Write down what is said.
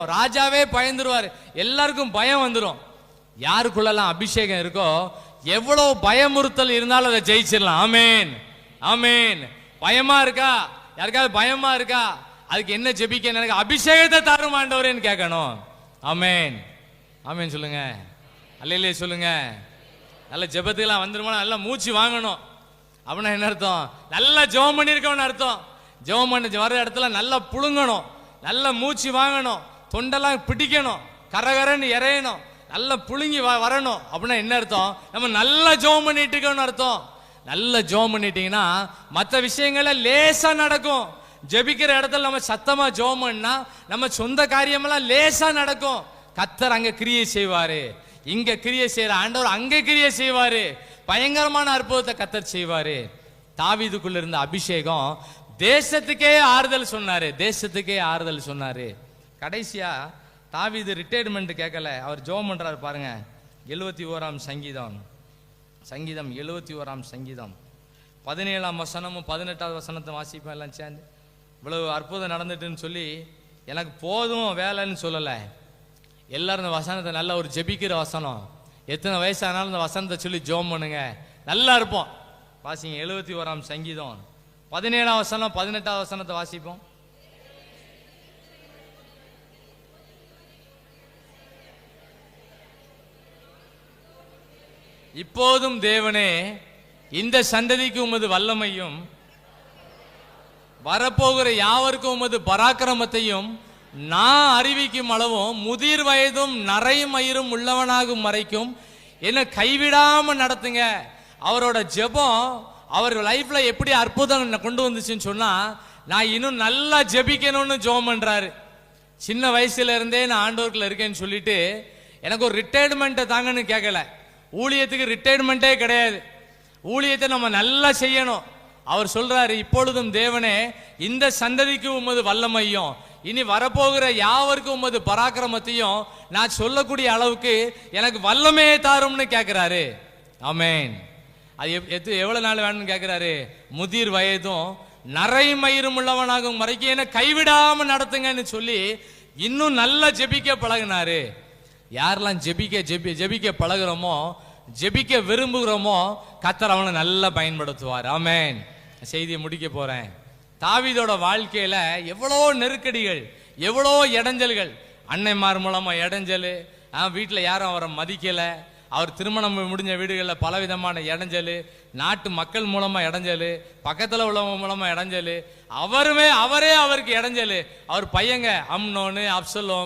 ராஜாவே பயந்துருவாரு. எல்லாருக்கும் பயம் வந்துடும். யாருக்குள்ளெல்லாம் அபிஷேகம் இருக்கோ எவ்வளவு பயமுறுத்தல் இருந்தாலும் அதை ஜெயிச்சிடலாம். ஆமேன் ஆமேன். பயமா இருக்கா? யாருக்காவது பயமா இருக்கா? அதுக்கு என்ன ஜெபிக்க? எனக்கு அபிஷேகத்தை தரும் ஆண்டவரேன்னு கேட்கணும். ஆமேன் ஆமேன் சொல்லுங்க. அல்லையிலே சொல்லுங்க. நல்ல ஜெபத்துக்கெல்லாம் வந்துருமா? நல்லா மூச்சு வாங்கணும். அப்படின்னா என்ன அர்த்தம்? நல்லா ஜெபம் பண்ணியிருக்கோம்னு அர்த்தம். ஜெபம் பண்ணி வர இடத்துல நல்லா புழுங்கணும், நல்லா மூச்சு வாங்கணும், தொண்டெல்லாம் பிடிக்கணும், கரகரன்னு இறையணும், நல்லா புழுங்கி வரணும். அப்படின்னா என்ன அர்த்தம்? நம்ம நல்லா ஜெபம் பண்ணிட்டு இருக்கோம்னு அர்த்தம். நல்லா ஜெபம் பண்ணிட்டீங்கன்னா மற்ற விஷயங்கள லேசா நடக்கும். ஜெபிக்கிற இடத்துல நம்ம சத்தமா ஜெபம் பண்ணா நம்ம சொந்த காரியமெல்லாம் லேசா நடக்கும். கர்த்தர் அங்க கிரியை செய்வாரு, இங்க கிரியை செய்யற ஆண்டவர் அங்க கிரியை செய்வாரு. பயங்கரமான அற்புதத்தை கர்த்தர் செய்வாரு. தாவீதுக்குள்ள இருந்த அபிஷேகம் தேசத்துக்கே ஆறுதல் சொன்னாரு, தேசத்துக்கே ஆறுதல் சொன்னாரு. கடைசியா தாவீது ரிட்டையர்மெண்ட் கேட்கல, அவர் ஜெபம் பண்றாரு பாருங்க. 71ஆம் சங்கீதம், சங்கீதம் 71ஆம் சங்கீதம் 17ஆம் வசனமும் 18வது வசனத்தை வாசிப்போம் எல்லாம் சேர்ந்து. இவ்வளவு அற்புதம் நடந்துட்டுன்னு சொல்லி எனக்கு போதும் வேலைன்னு சொல்லலை. எல்லாரும் இந்த வசனத்தை நல்ல ஒரு ஜெபிக்கிற வசனம். எத்தனை வயசானாலும் இந்த வசனத்தை சொல்லி ஜெபம் பண்ணுங்க, நல்லா இருப்போம். வாசிங்க 71ஆம் சங்கீதம் 17ஆம் வசனம் 18வது வசனத்தை வாசிப்போம். இப்போதும் தேவனே, இந்த சந்ததிக்கு உமது வல்லமையும் வரப்போகிற யாவருக்கும் உமது பராக்கிரமத்தையும் நான் அறிவிக்கும் அளவும் முதிர் வயதும் நரை மயிரும் உள்ளவனாகும் வரைக்கும் என்ன கைவிடாம நடத்துங்க. அவரோட ஜெபம் அவர் லைஃப்ல எப்படி அற்புதம் கொண்டு வந்துச்சுன்னு சொன்னா, நான் இன்னும் நல்லா ஜெபிக்கணும்னு ஜெபம் பண்றாரு. சின்ன வயசுல இருந்தே நான் ஆண்டவருக்குள்ள இருக்கேன்னு சொல்லிட்டு எனக்கு ஒரு ரிட்டையர்மெண்ட்டை தாங்கன்னு கேட்கல. ஊழியத்துக்கு ரிட்டையர்மெண்ட்டே கிடையாது. ஊழியத்தை நம்ம நல்லா செய்யணும். அவர் சொல்றாரு, இப்பொழுதும் தேவனே, இந்த சந்ததிக்கு உமது வல்லமையும் இனி வரப்போகிற யாவருக்கும் உமது பராக்கிரமத்தையும் நான் சொல்லக்கூடிய அளவுக்கு எனக்கு வல்லமையை தாரும்னு கேட்கிறாரு. ஆமேன். அது எவ்வளவு நாள் வேணும்னு கேட்கிறாரு? முதிர் வயதும் நரை மயிரும் உள்ளவனாகும் வரைக்கும் என்ன கைவிடாம நடத்துங்கன்னு சொல்லி இன்னும் நல்லா ஜெபிக்க பழகினாரு. யாரெல்லாம் ஜெபிக்க பழகுறோமோ, ஜெபிக்க விரும்புகிறோமோ, கர்த்தர் அவனை நல்லா பயன்படுத்துவார். ஆமேன். செய்தியை முடிக்க போறேன். தாவீதோட வாழ்க்கையில எவ்வளோ நெருக்கடிகள், எவ்வளோ இடைஞ்சல்கள். அன்னைமார் மூலமா இடைஞ்சல், வீட்டில் யாரும் அவரை மதிக்கல, அவர் திருமணம் முடிஞ்ச வீடுகளில் பலவிதமான இடைஞ்சல், நாட்டு மக்கள் மூலமா இடைஞ்சல், பக்கத்தில் உள்ளவங்க மூலமா இடைஞ்சல், அவரே அவருக்கு இடைஞ்சல். அவர் பையங்க அம்னோனு, அப்சலோம்,